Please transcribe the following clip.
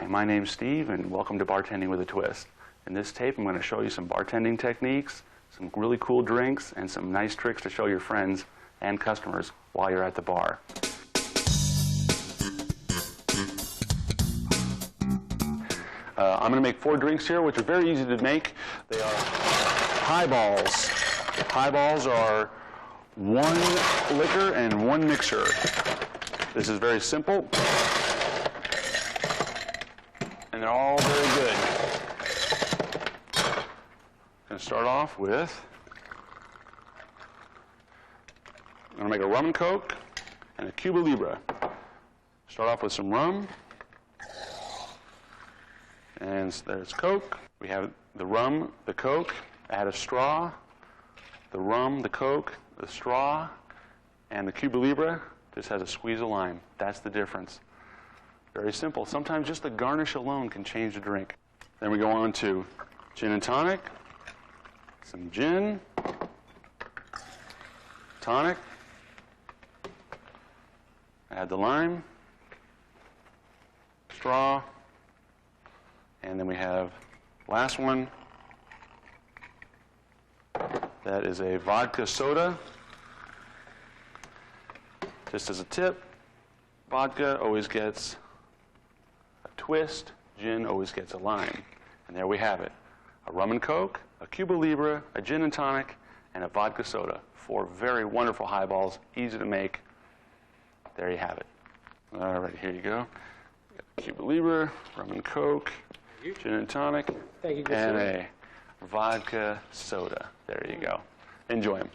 my name's Steve, and welcome to Bartending with a Twist. In this tape, I'm going to show you some bartending techniques, some really cool drinks, and some nice tricks to show your friends and customers while you're at the bar. I'm going to make 4 drinks here, which are very easy to make. They are highballs. Highballs are 1 liquor and 1 mixer. This is very simple, and they're all very good. I'm going to start off with, I'm going to make a rum and coke and a Cuba Libre. Start off with some rum, and there's Coke. We have the rum, the Coke, add a straw, the rum, the Coke, the straw, and the Cuba Libre just has a squeeze of lime. That's the difference. Very simple. Sometimes just the garnish alone can change the drink. Then we go on to gin and tonic, some gin, tonic, add the lime, straw, and then we have last one. That is a vodka soda. Just as a tip, vodka always gets a twist, gin always gets a lime. And there we have it. A rum and coke, a Cuba Libre, a gin and tonic, and a vodka soda. 4 very wonderful highballs, easy to make. There you have it. All right, here you go. Cuba Libre, rum and coke, gin and tonic, and a vodka soda. There you go. Enjoy them.